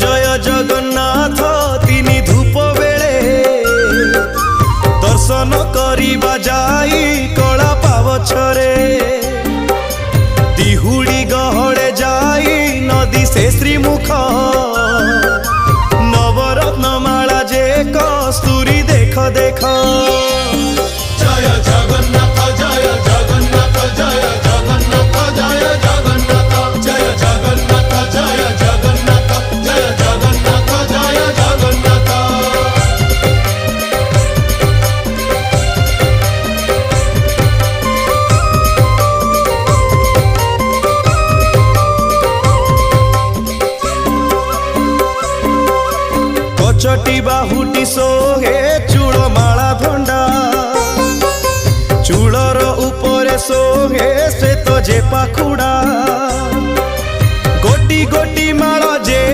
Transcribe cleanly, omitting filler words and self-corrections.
जय जगन्नाथ तिनी धूप बेले दर्शन करिबा जाई कला पावछरे दिहुड़ी गहड़े जाई नदी से श्रीमुख नवरत्न माला जे कस्तूरी देख देख जय जगन्नाथ जय जगन्नाथ जय जगन्नाथ जय जगन्नाथ जय जगन्नाथ जय जगन्नाथ जय जगन्नाथ जय जगन्नाथ। कचटी बाहुटी सोहे चूड़ माला भंडा चूड़र उपरे सोहे श्वेत जे पाखुड़ा